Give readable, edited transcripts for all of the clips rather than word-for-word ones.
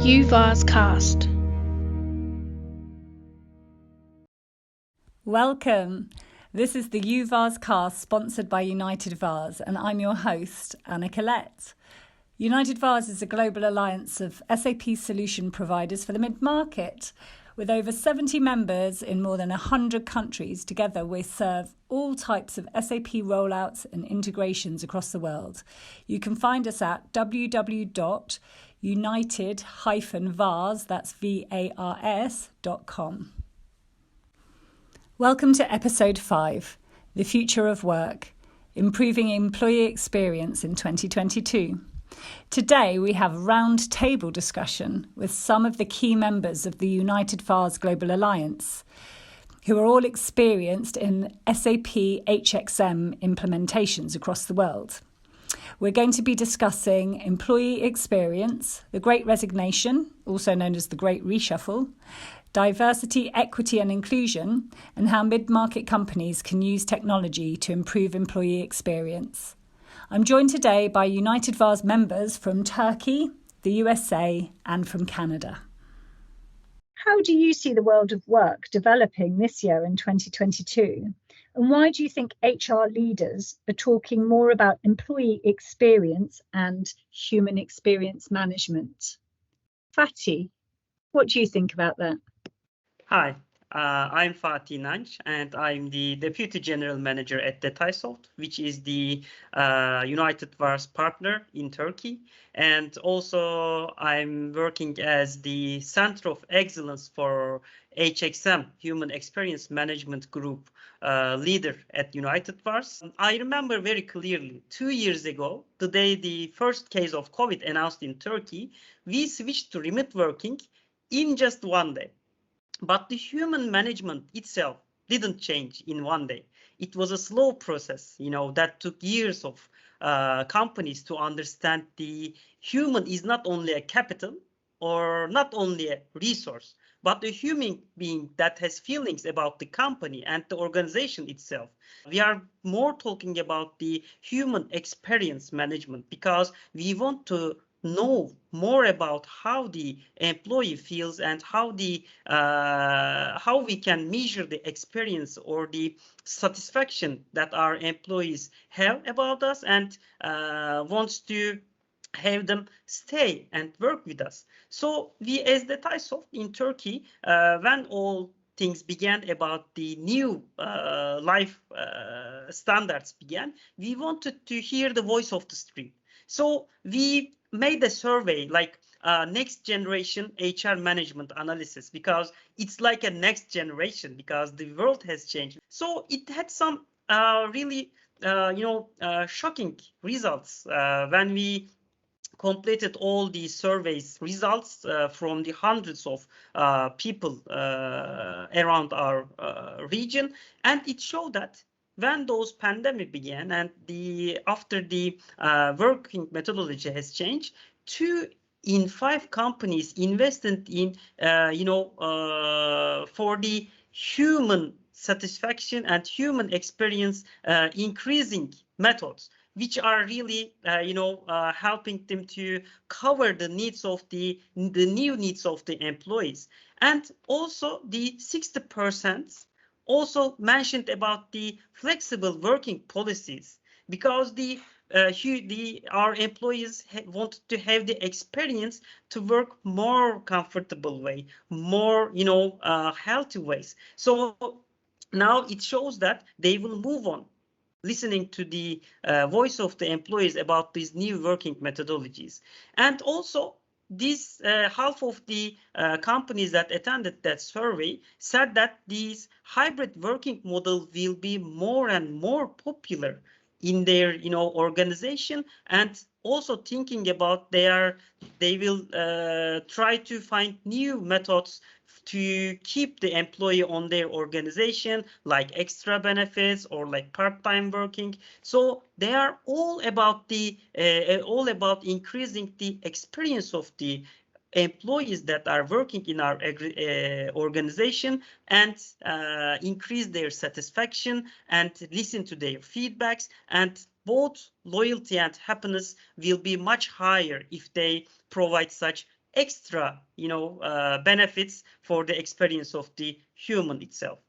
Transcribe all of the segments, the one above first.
UVARs cast. Welcome. This is the UVARs cast sponsored by UnitedVARs, and I'm your host, Anna Collette. UnitedVARs is a global alliance of SAP solution providers for the mid-market. With over 70 members in more than 100 countries, together we serve all types of SAP rollouts and integrations across the world. You can find us at www.united-vars, that's VARS.com. Welcome to Episode 5, The Future of Work, Improving Employee Experience in 2022. Today we have a round-table discussion with some of the key members of the UnitedVARs Global Alliance, who are all experienced in SAP HXM implementations across the world. We're going to be discussing employee experience, the Great Resignation, also known as the Great Reshuffle, diversity, equity and inclusion, and how mid-market companies can use technology to improve employee experience. I'm joined today by UnitedVARs members from Turkey, the USA, and from Canada. How do you see the world of work developing this year in 2022? And why do you think HR leaders are talking more about employee experience and human experience management? Fatih, what do you think about that? Hi, I'm Fatih Nanç, and I'm the Deputy General Manager at Detaysoft, which is the UnitedVARs partner in Turkey. And also I'm working as the Center of Excellence for HXM, Human Experience Management Group leader at UnitedVARs. I remember very clearly 2 years ago, the day the first case of COVID announced in Turkey, we switched to remote working in just one day. But the human management itself didn't change in one day. It was a slow process, that took years of companies to understand the human is not only a capital or not only a resource, but a human being that has feelings about the company and the organization itself. We are more talking about the human experience management because we want to know more about how the employee feels and how we can measure the experience or the satisfaction that our employees have about us and wants to have them stay and work with us. So we, as the Detaysoft in Turkey, when all things began about the new life standards began, we wanted to hear the voice of the street. So we made a survey like next generation HR management analysis because it's like a next generation because the world has changed. So it had some really shocking results when we completed all the surveys results from the hundreds of people around our region, and it showed that when those pandemic began and after the working methodology has changed, 2 in 5 companies invested in for the human satisfaction and human experience increasing methods, which are really helping them to cover the needs of the new needs of the employees. And also the 60% also mentioned about the flexible working policies because our employees want to have the experience to work more comfortable way, more healthy ways. So now it shows that they will move on listening to the voice of the employees about these new working methodologies. And also this half of the companies that attended that survey said that these hybrid working model will be more and more popular in their organization, and also thinking about they will try to find new methods to keep the employee on their organization, like extra benefits or like part-time working. So they are all about increasing the experience of the employees that are working in our organization and increase their satisfaction and listen to their feedbacks, and both loyalty and happiness will be much higher if they provide such extra, benefits for the experience of the human itself.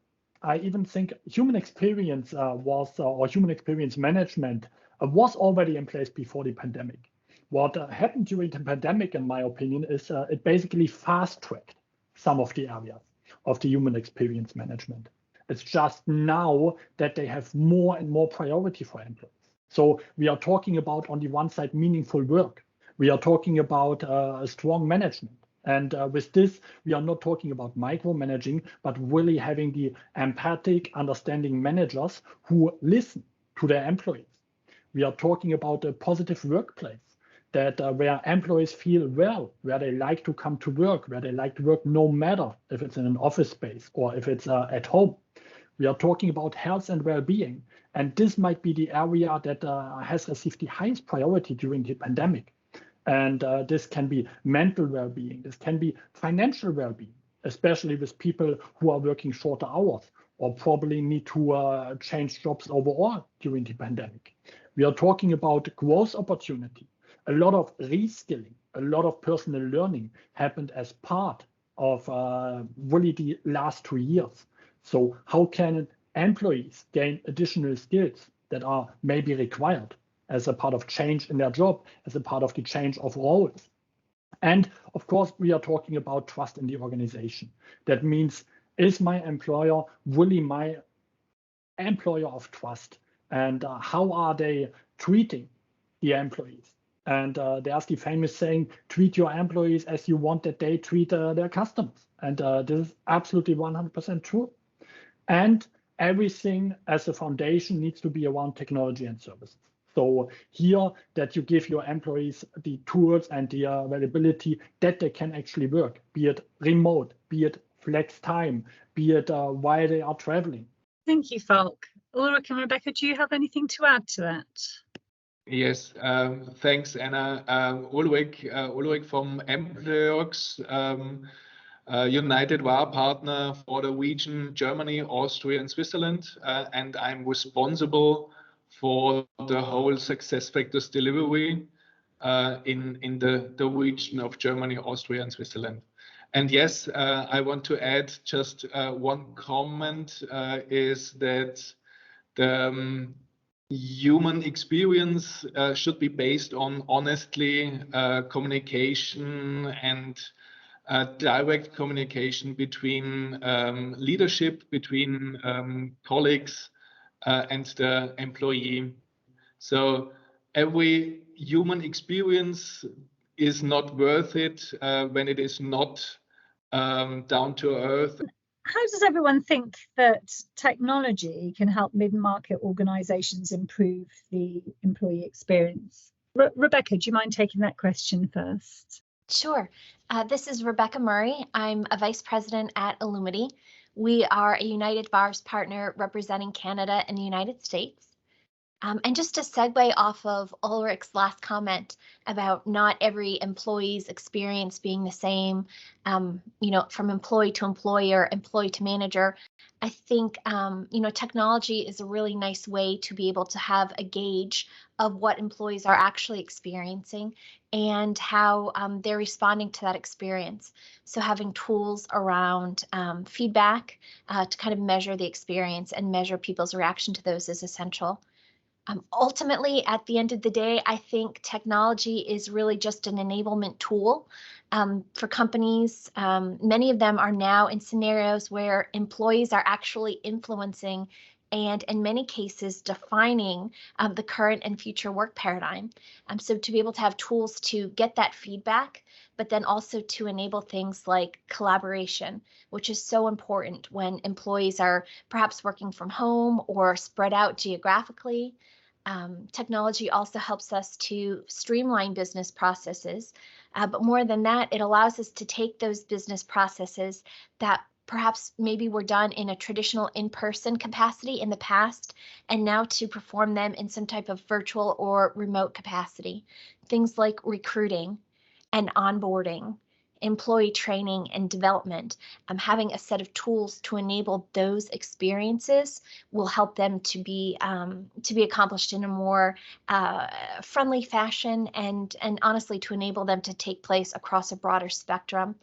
I even think human experience or human experience management was already in place before the pandemic. What happened during the pandemic, in my opinion, is it basically fast-tracked some of the areas of the human experience management. It's just now that they have more and more priority for employees. So we are talking about, on the one side, meaningful work. We are talking about strong management. And with this, we are not talking about micromanaging, but really having the empathic, understanding managers who listen to their employees. We are talking about a positive workplace that where employees feel well, where they like to come to work, where they like to work no matter if it's in an office space or if it's at home. We are talking about health and well-being. And this might be the area that has received the highest priority during the pandemic. And this can be mental well-being, this can be financial well-being, especially with people who are working shorter hours or probably need to change jobs overall during the pandemic. We are talking about growth opportunity. A lot of reskilling, a lot of personal learning happened as part of really the last 2 years. So how can employees gain additional skills that are maybe required as a part of change in their job, as a part of the change of roles? And of course, we are talking about trust in the organization. That means, is my employer really my employer of trust? And how are they treating the employees? And there's the famous saying, treat your employees as you want that they treat their customers. And this is absolutely 100% true. And everything as a foundation needs to be around technology and services. So here that you give your employees the tools and the availability that they can actually work, be it remote, be it flex time, be it while they are traveling. Thank you, Falk. Ulrich and Rebecca, do you have anything to add to that? Yes, thanks, Anna. Ulrich from Employworks, United VAR partner for the region Germany, Austria, and Switzerland, and I'm responsible for the whole SuccessFactors delivery in the region of Germany, Austria, and Switzerland. And yes, I want to add just one comment is that the human experience should be based on honestly communication and direct communication between leadership, between colleagues and the employee. So every human experience is not worth it when it is not down to earth. How does everyone think that technology can help mid-market organizations improve the employee experience? Rebecca, do you mind taking that question first? Sure. This is Rebecca Murray. I'm a vice president at Illumity. We are a United VARs partner representing Canada and the United States. And just to segue off of Ulrich's last comment about not every employee's experience being the same, from employee to employer, employee to manager, I think, technology is a really nice way to be able to have a gauge of what employees are actually experiencing and how they're responding to that experience. So having tools around feedback to kind of measure the experience and measure people's reaction to those is essential. Ultimately, at the end of the day, I think technology is really just an enablement tool for companies. Many of them are now in scenarios where employees are actually influencing and in many cases defining the current and future work paradigm. So to be able to have tools to get that feedback, but then also to enable things like collaboration, which is so important when employees are perhaps working from home or spread out geographically. Technology also helps us to streamline business processes, but more than that, it allows us to take those business processes that perhaps maybe were done in a traditional in-person capacity in the past, and now to perform them in some type of virtual or remote capacity. Things like recruiting and onboarding employee training and development, having a set of tools to enable those experiences will help them to be accomplished in a more friendly fashion, and honestly to enable them to take place across a broader spectrum.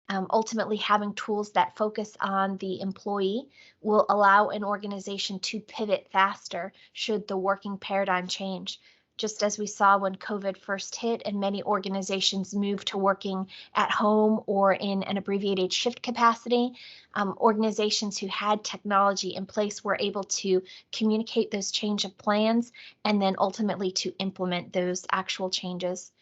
Ultimately, having tools that focus on the employee will allow an organization to pivot faster should the working paradigm change. Just as we saw when COVID first hit and many organizations moved to working at home or in an abbreviated shift capacity, organizations who had technology in place were able to communicate those change of plans and then ultimately to implement those actual changes.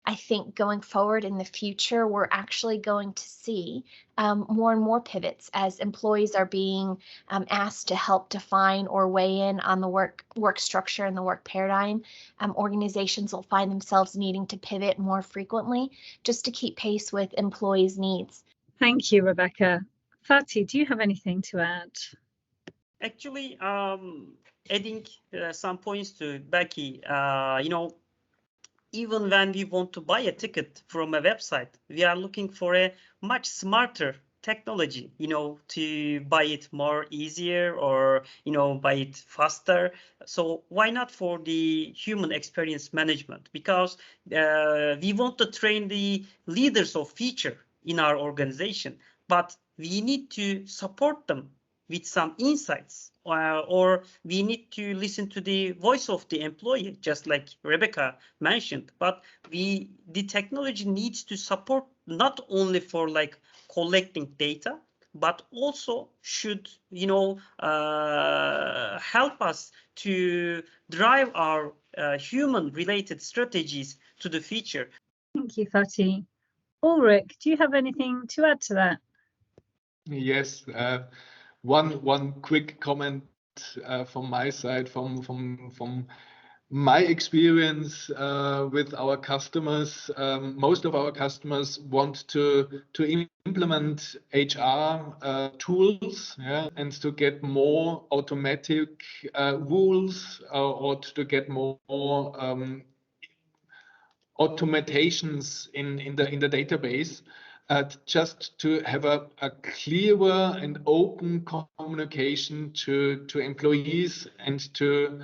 I think going forward in the future, we're actually going to see more and more pivots as employees are being asked to help define or weigh in on the work structure and the work paradigm. Organizations will find themselves needing to pivot more frequently just to keep pace with employees' needs. Thank you, Rebecca. Fatih, do you have anything to add? Actually, adding some points to Becky, even when we want to buy a ticket from a website, we are looking for a much smarter technology, to buy it more easier or, buy it faster. So why not for the human experience management? Because we want to train the leaders of future in our organization, but we need to support them with some insights, or we need to listen to the voice of the employee, just like Rebecca mentioned. But the technology needs to support not only for like collecting data, but also should help us to drive our human-related strategies to the future. Thank you, Fatih. Ulrich, do you have anything to add to that? Yes. One quick comment from my side, from my experience with our customers. Most of our customers want to implement HR tools, and to get more automatic rules, or to get more automatations in the database. Just to have a clearer and open communication to employees, and to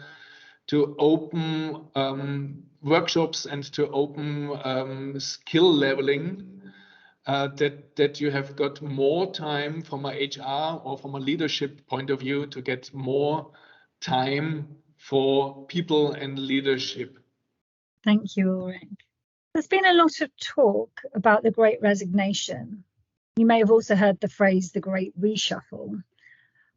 open workshops, and to open skill leveling, that you have got more time from a HR or from a leadership point of view to get more time for people and leadership. Thank you, Ulrich. There's been a lot of talk about the Great Resignation. You may have also heard the phrase the Great Reshuffle.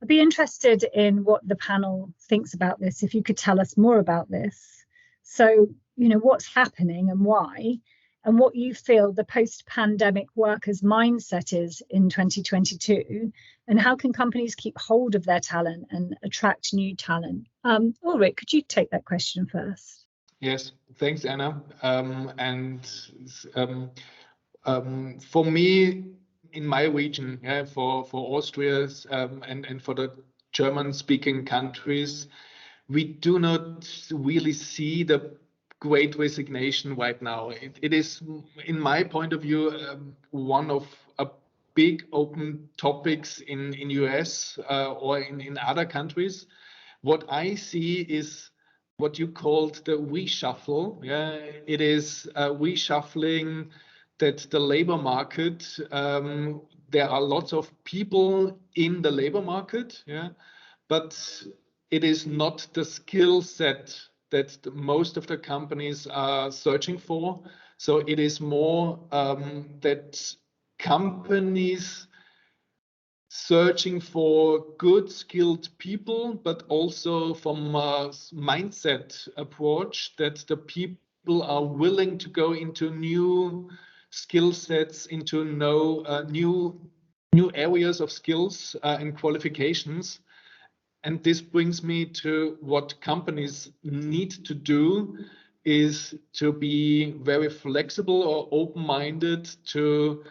I'd be interested in what the panel thinks about this, if you could tell us more about this. So, what's happening and why, and what you feel the post-pandemic workers' mindset is in 2022, and how can companies keep hold of their talent and attract new talent? Ulrich, could you take that question first? Yes, thanks, Anna. For me, in my region, for Austria and for the German-speaking countries, we do not really see the Great Resignation right now. It is, in my point of view, one of a big open topics in US or in other countries. What I see is what you called the reshuffle. It is a reshuffling that the labor market, there are lots of people in the labor market, but it is not the skill set that most of the companies are searching for. So it is more that companies searching for good skilled people, but also from a mindset approach that the people are willing to go into new skill sets, into new areas of skills and qualifications. And this brings me to what companies need to do is to be very flexible or open-minded to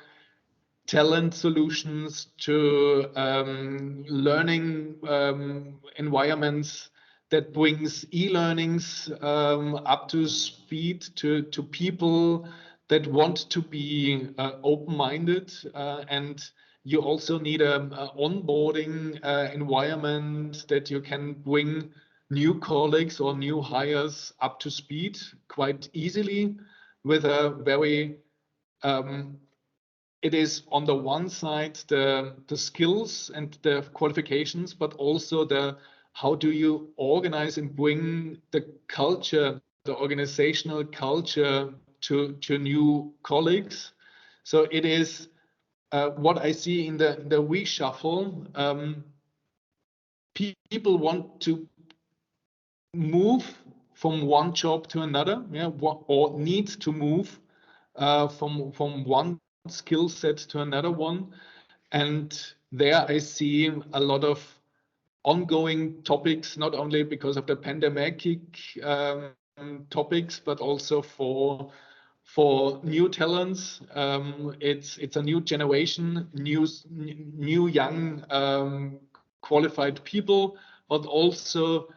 talent solutions, to learning environments that brings e-learnings up to speed to people, that want to be open-minded, and you also need an onboarding environment that you can bring new colleagues or new hires up to speed quite easily with a very it is on the one side the skills and the qualifications, but also the how do you organize and bring the culture, the organizational culture to new colleagues. So it is what I see in the reshuffle. People want to move from one job to another, or need to move from one skill set to another one. And there I see a lot of ongoing topics, not only because of the pandemic topics, but also for new talents. It's a new generation, new young qualified people, but also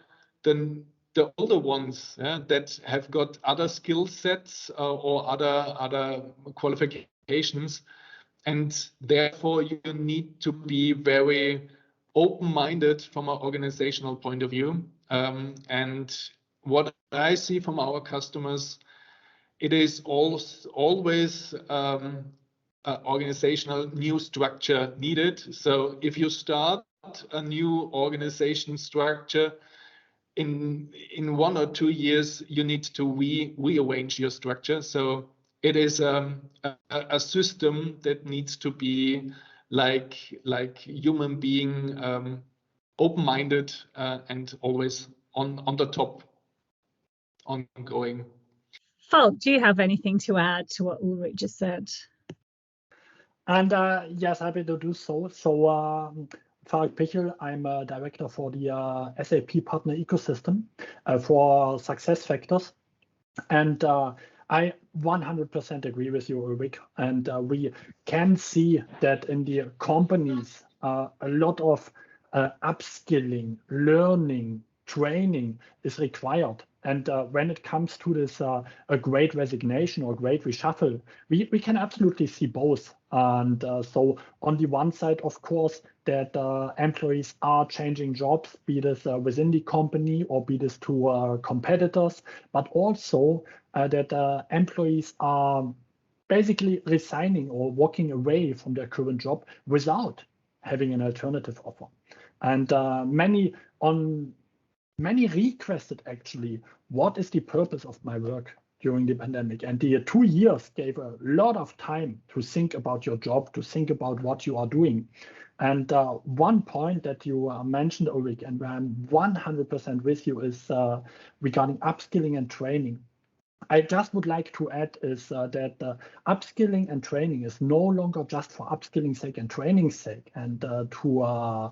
the older ones that have got other skill sets or other qualifications, and therefore you need to be very open-minded from an organizational point of view. And what I see from our customers, it is always organizational new structure needed. So if you start a new organization structure, in 1 or 2 years, you need to rearrange your structure. So it is a system that needs to be like human being, open-minded and always on the top, ongoing. Falk, do you have anything to add to what Ulrich just said? And yes, happy to do so. So Falk Pichel, I'm a director for the SAP partner ecosystem for SuccessFactors. And I 100% agree with you, Ulrich. And we can see that in the companies, a lot of upskilling, learning, training is required. And when it comes to this a great resignation or great reshuffle, we can absolutely see both. And so on the one side, of course, that employees are changing jobs, be this within the company or be this to competitors, but also that employees are basically resigning or walking away from their current job without having an alternative offer. And many requested actually, what is the purpose of my work during the pandemic? And the 2 years gave a lot of time to think about your job, to think about what you are doing. And one point that you mentioned, Ulrich, and I'm 100% with you, is regarding upskilling and training. I just would like to add is that upskilling and training is no longer just for upskilling sake and training sake and to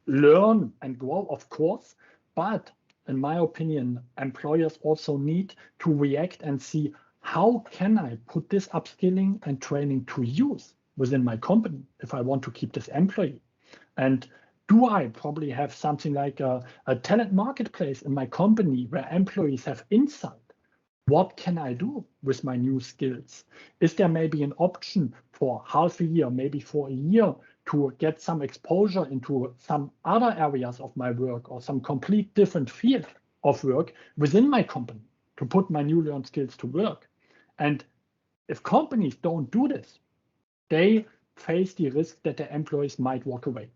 learn and grow, of course, but in my opinion, employers also need to react and see how can I put this upskilling and training to use within my company if I want to keep this employee. And do I probably have something like a talent marketplace in my company where employees have insight? What can I do with my new skills? Is there maybe an option for half a year, maybe for a year, to get some exposure into some other areas of my work or some complete different field of work within my company to put my new learned skills to work? And if companies don't do this, they face the risk that their employees might walk away,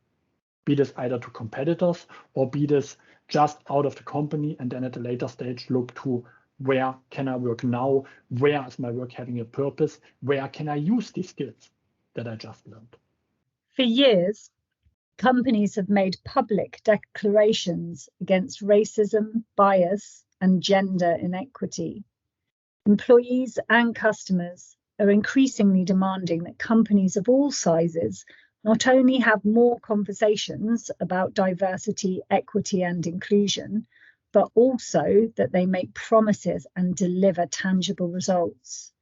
be this either to competitors or be this just out of the company and then at a later stage look to where can I work now? Where is my work having a purpose? Where can I use these skills that I just learned? For years, companies have made public declarations against racism, bias, and gender inequity. Employees and customers are increasingly demanding that companies of all sizes not only have more conversations about diversity, equity, and inclusion, but also that they make promises and deliver tangible results.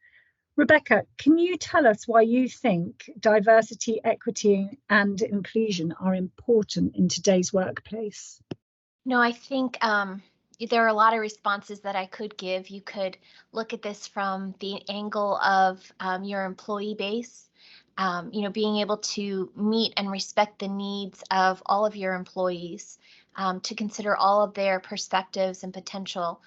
Rebecca, can you tell us why you think diversity, equity, and inclusion are important in today's workplace? No, I think there are a lot of responses that I could give. You could look at this from the angle of your employee base, being able to meet and respect the needs of all of your employees, to consider all of their perspectives and potential,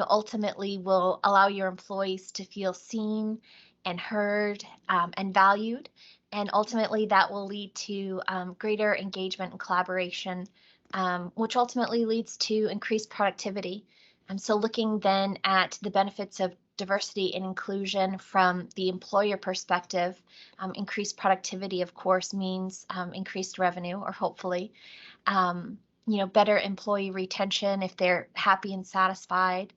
ultimately will allow your employees to feel seen and heard and valued. And ultimately that will lead to greater engagement and collaboration, which ultimately leads to increased productivity. So looking then at the benefits of diversity and inclusion from the employer perspective, increased productivity, of course, means increased revenue, or hopefully, better employee retention if they're happy and satisfied.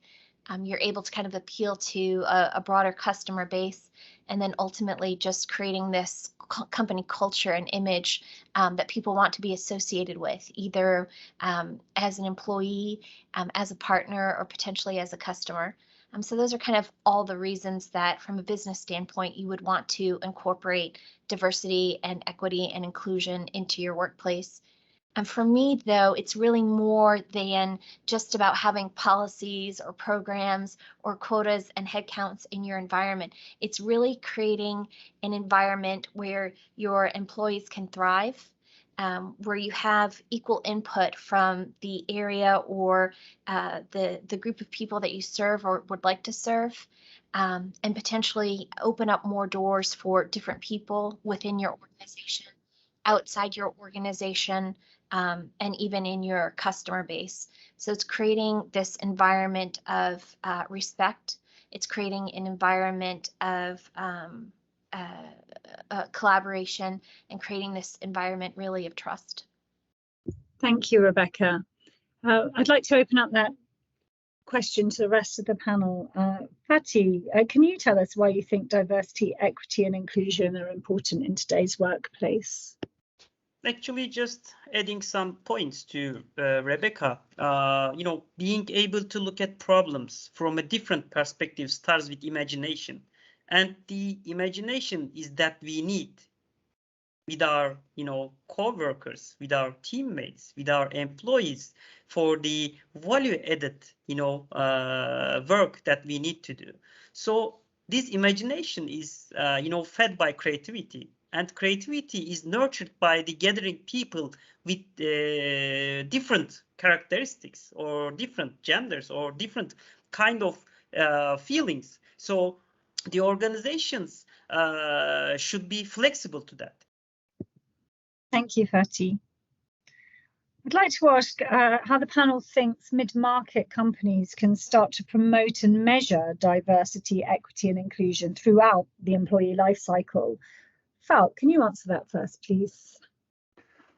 You're able to kind of appeal to a broader customer base, and then ultimately just creating this company culture and image that people want to be associated with, either as an employee, as a partner, or potentially as a customer. So those are kind of all the reasons that from a business standpoint, you would want to incorporate diversity and equity and inclusion into your workplace. And for me, though, it's really more than just about having policies or programs or quotas and headcounts in your environment. It's really creating an environment where your employees can thrive, where you have equal input from the area or the group of people that you serve or would like to serve, and potentially open up more doors for different people within your organization, outside your organization, and even in your customer base. So it's creating this environment of respect. It's creating an environment of collaboration, and creating this environment really of trust. Thank you, Rebecca. I'd like to open up that question to the rest of the panel. Patty, can you tell us why you think diversity, equity, and inclusion are important in today's workplace? Actually, just adding some points to Rebecca, being able to look at problems from a different perspective starts with imagination. And the imagination is that we need with our, co-workers, with our teammates, with our employees for the value-added, work that we need to do. So this imagination is, fed by creativity. And creativity is nurtured by the gathering people with different characteristics or different genders or different kind of feelings. So the organizations should be flexible to that. Thank you, Fatih. I'd like to ask how the panel thinks mid-market companies can start to promote and measure diversity, equity, and inclusion throughout the employee life cycle. Falk, can you answer that first, please?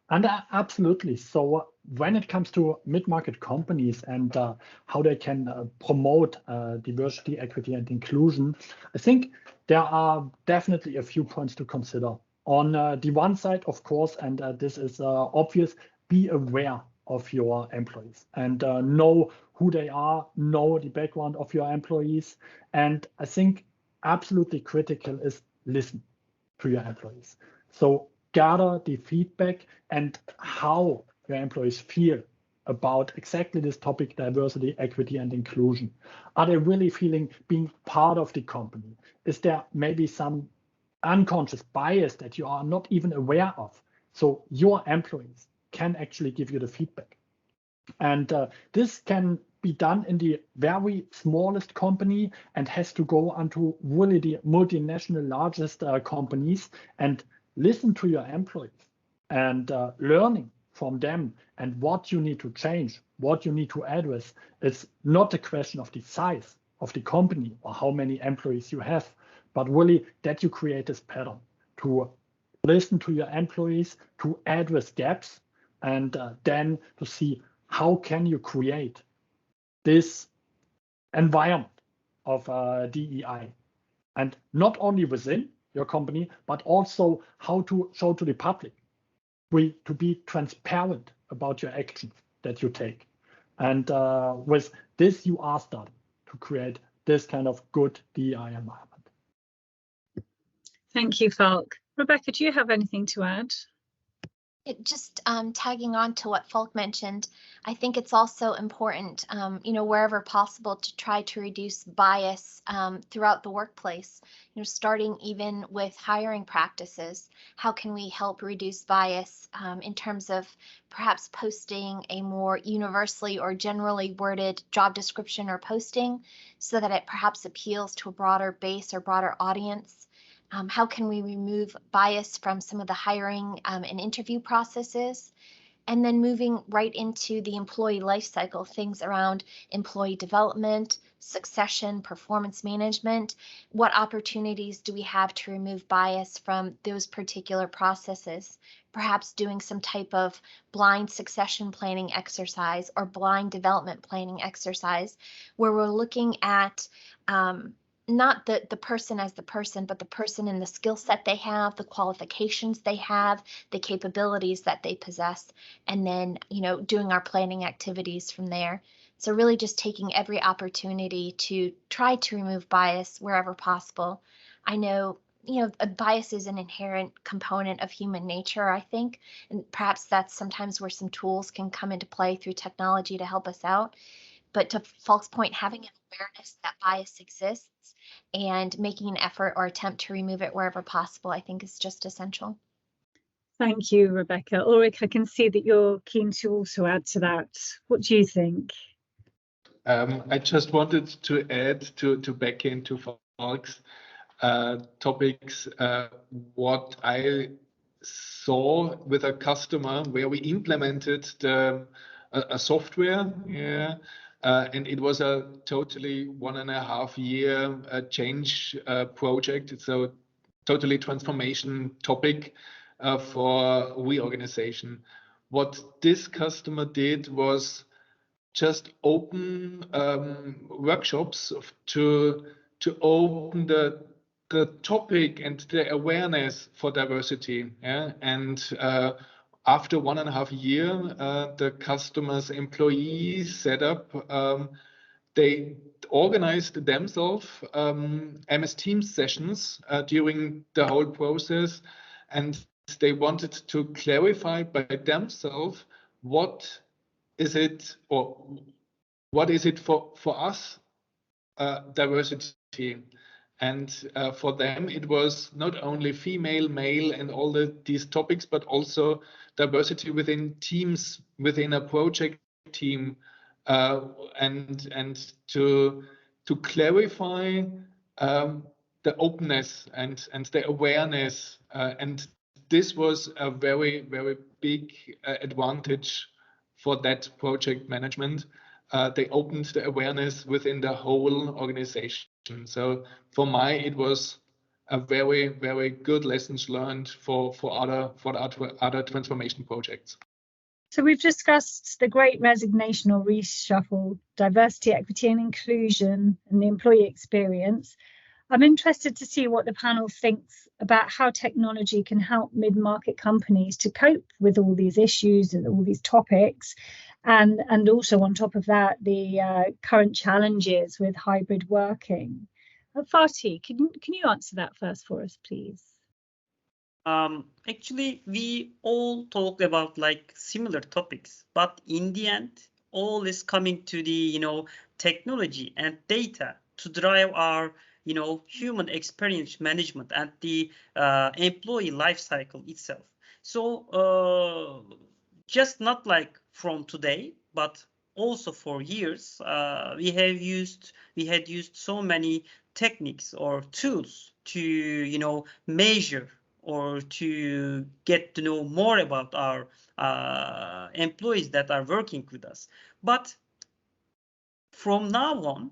And absolutely. So when it comes to mid-market companies and how they can promote diversity, equity, and inclusion, I think there are definitely a few points to consider. On the one side, of course, and this is obvious, be aware of your employees and know who they are, know the background of your employees. And I think absolutely critical is listen to your employees. So gather the feedback and how your employees feel about exactly this topic, diversity, equity, and inclusion. Are they really feeling being part of the company? Is there maybe some unconscious bias that you are not even aware of? So your employees can actually give you the feedback. And this can be done in the very smallest company and has to go onto really the multinational largest companies, and listen to your employees and learning from them and what you need to change, what you need to address. It's not a question of the size of the company or how many employees you have, but really that you create this pattern to listen to your employees, to address gaps, and then to see how can you create this environment of DEI, and not only within your company, but also how to show to the public, to be transparent about your actions that you take. And with this, you are starting to create this kind of good DEI environment. Thank you, Falk. Rebecca, do you have anything to add? Just tagging on to what Falk mentioned, I think it's also important, wherever possible, to try to reduce bias throughout the workplace. Starting even with hiring practices. How can we help reduce bias in terms of perhaps posting a more universally or generally worded job description or posting so that it perhaps appeals to a broader base or broader audience? How can we remove bias from some of the hiring and interview processes? And then moving right into the employee life cycle, things around employee development, succession, performance management. What opportunities do we have to remove bias from those particular processes? Perhaps doing some type of blind succession planning exercise or blind development planning exercise where we're looking at not the person as the person, but the person and the skill set they have, the qualifications they have, the capabilities that they possess, and then, doing our planning activities from there. So really just taking every opportunity to try to remove bias wherever possible. I know, a bias is an inherent component of human nature, I think, and perhaps that's sometimes where some tools can come into play through technology to help us out. But to Falk's point, having an awareness that bias exists and making an effort or attempt to remove it wherever possible, I think is just essential. Thank you, Rebecca. Ulrich, I can see that you're keen to also add to that. What do you think? I just wanted to add to back into Falk's topics what I saw with a customer where we implemented a software, and it was a totally 1.5 year change project. It's a totally transformation topic for reorganization. What this customer did was just open workshops to open the topic and the awareness for diversity. And after 1.5 years, the customer's employees set up, they organized themselves MS Teams sessions during the whole process, and they wanted to clarify by themselves what is it for us diversity. And for them, it was not only female, male, and all these topics, but also diversity within teams, within a project team, and to clarify the openness and the awareness. And this was a very, very big advantage for that project management. They opened the awareness within the whole organization. So for it was a very, very good lessons learned for other transformation projects. So we've discussed the Great Resignation or reshuffle, diversity, equity and inclusion, and the employee experience. I'm interested to see what the panel thinks about how technology can help mid-market companies to cope with all these issues and all these topics. And also on top of that, the current challenges with hybrid working. Fatih, can you answer that first for us, please? Actually, we all talk about like similar topics, but in the end, all is coming to the, technology and data to drive our, human experience management and the employee life cycle itself. So just not like from today, but also for years, we had used so many techniques or tools to, measure or to get to know more about our employees that are working with us. But from now on,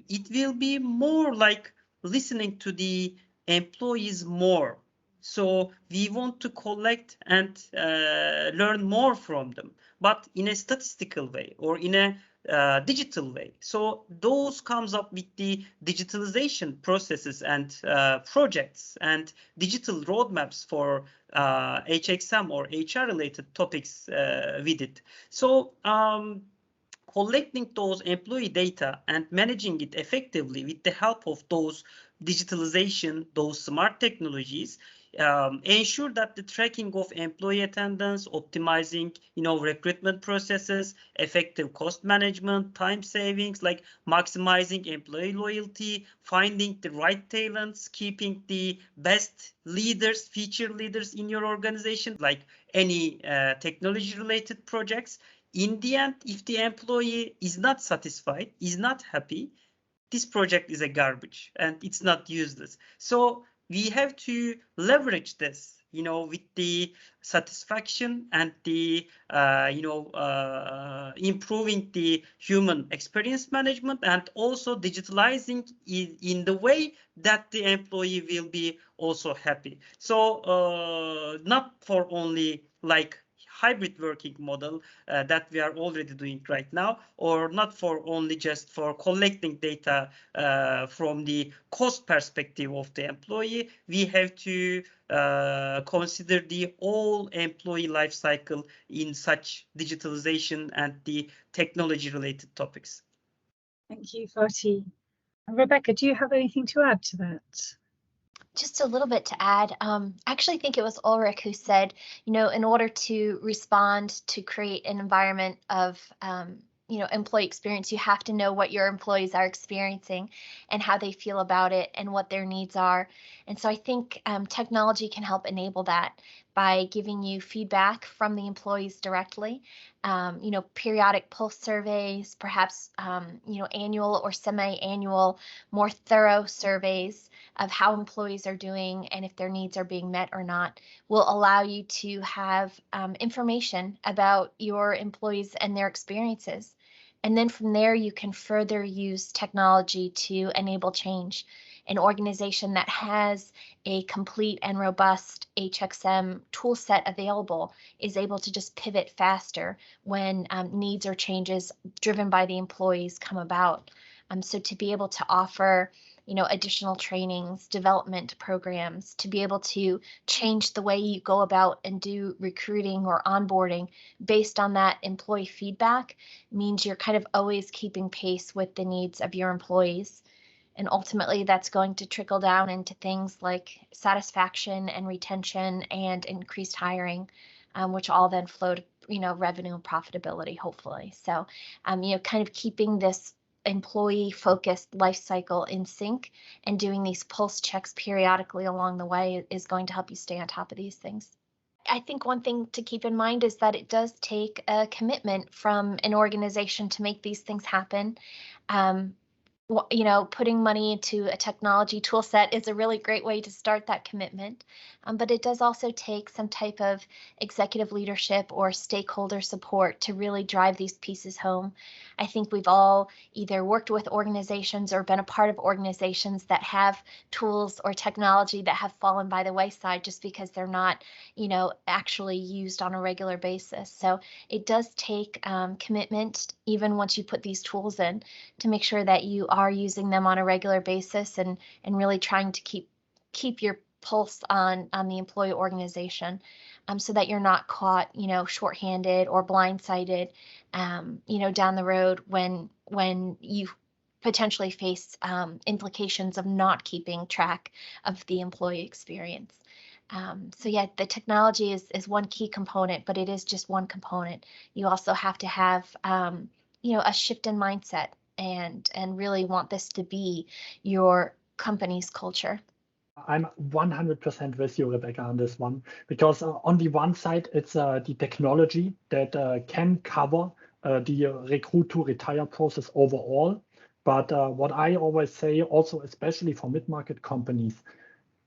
it will be more like listening to the employees more. So we want to collect and learn more from them, but in a statistical way or in a digital way. So those comes up with the digitalization processes and projects and digital roadmaps for HXM or HR related topics with it. So collecting those employee data and managing it effectively with the help of those digitalization, those smart technologies, ensure that the tracking of employee attendance, optimizing, recruitment processes, effective cost management, time savings, like maximizing employee loyalty, finding the right talents, keeping the best leaders, feature leaders in your organization, like any technology-related projects. In the end, if the employee is not satisfied, is not happy, this project is a garbage and it's not useless. So we have to leverage this, with the satisfaction and the, improving the human experience management, and also digitalizing in the way that the employee will be also happy. So not for only like hybrid working model that we are already doing right now, or not for only just for collecting data from the cost perspective of the employee. We have to consider the whole employee life cycle in such digitalization and the technology related topics. Thank you, Fatih. Rebecca, do you have anything to add to that? Just a little bit to add. I actually think it was Ulrich who said, in order to respond to create an environment of, employee experience, you have to know what your employees are experiencing and how they feel about it and what their needs are. And so I think technology can help enable that by giving you feedback from the employees directly, periodic pulse surveys, perhaps, annual or semi-annual, more thorough surveys of how employees are doing and if their needs are being met or not, will allow you to have information about your employees and their experiences. And then from there, you can further use technology to enable change. An organization that has a complete and robust HXM tool set available is able to just pivot faster when needs or changes driven by the employees come about. So to be able to offer additional trainings, development programs, to be able to change the way you go about and do recruiting or onboarding based on that employee feedback means you're kind of always keeping pace with the needs of your employees. And ultimately, that's going to trickle down into things like satisfaction and retention and increased hiring, which all then flow to, revenue and profitability, hopefully. So, kind of keeping this employee-focused life cycle in sync and doing these pulse checks periodically along the way is going to help you stay on top of these things. I think one thing to keep in mind is that it does take a commitment from an organization to make these things happen. Putting money into a technology tool set is a really great way to start that commitment. But it does also take some type of executive leadership or stakeholder support to really drive these pieces home. I think we've all either worked with organizations or been a part of organizations that have tools or technology that have fallen by the wayside just because they're not, actually used on a regular basis. So it does take commitment, even once you put these tools in, to make sure that you are using them on a regular basis and really trying to keep your pulse on the employee organization, so that you're not caught, shorthanded or blindsided, down the road when you potentially face implications of not keeping track of the employee experience. So yeah, the technology is one key component, but it is just one component. You also have to have, a shift in mindset and really want this to be your company's culture. I'm 100% with you, Rebecca, on this one, because on the one side, it's the technology that can cover the recruit to retire process overall. But what I always say, also especially for mid-market companies,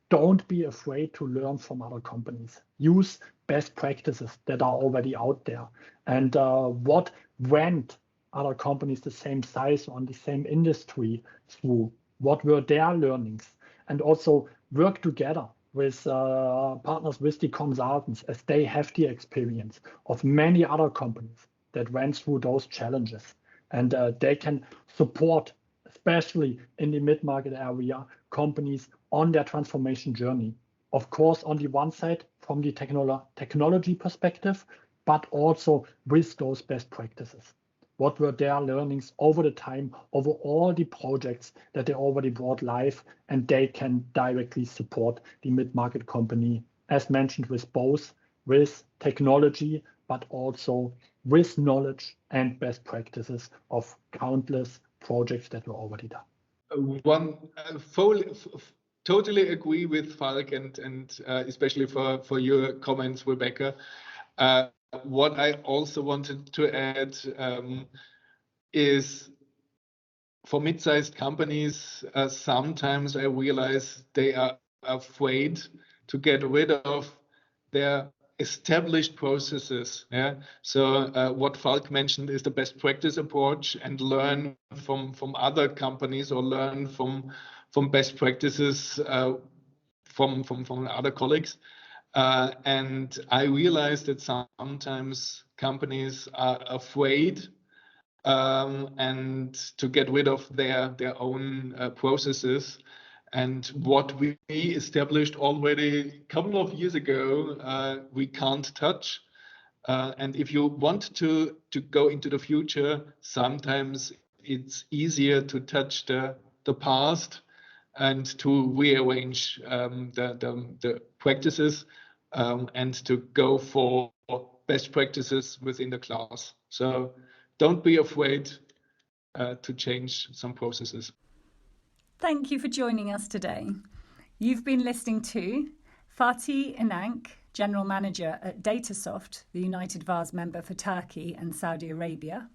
don't be afraid to learn from other companies. Use best practices that are already out there. And what went other companies the same size on the same industry through? What were their learnings? And also work together with partners, with the consultants, as they have the experience of many other companies that went through those challenges. And they can support, especially in the mid-market area, companies on their transformation journey. Of course, on the one side, from the technology perspective, but also with those best practices. what were their learnings over the time, over all the projects that they already brought live, and they can directly support the mid-market company, as mentioned, with technology, but also with knowledge and best practices of countless projects that were already done. Totally agree with Falk and especially for your comments, Rebecca. What I also wanted to add is for mid-sized companies, sometimes I realize they are afraid to get rid of their established processes. Yeah. So what Falk mentioned is the best practice approach, and learn from other companies, or learn from best practices from other colleagues. And I realized that sometimes companies are afraid and to get rid of their own processes. And what we established already a couple of years ago, we can't touch. And if you want to go into the future, sometimes it's easier to touch the past and to rearrange the practices and to go for best practices within the class. So don't be afraid to change some processes. Thank you for joining us today. You've been listening to Fatih Inank, General Manager at Datasoft, the United VARs member for Turkey and Saudi Arabia,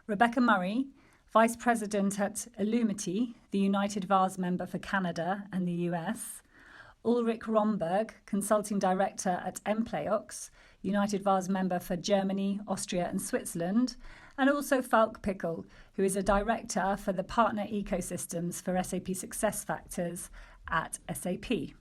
Rebecca Murray, Vice President at Illumity, the United VARs member for Canada and the US, Ulrich Romberg, Consulting Director at Empleox, United VARs member for Germany, Austria and Switzerland, and also Falk Pickel, who is a Director for the Partner Ecosystems for SAP SuccessFactors at SAP.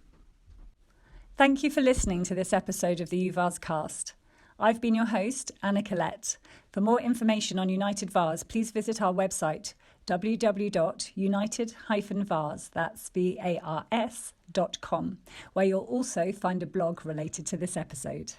Thank you for listening to this episode of the UVARs cast. I've been your host, Anna Collette. For more information on United VARs, please visit our website, www.united-vars, that's VARS.com, where you'll also find a blog related to this episode.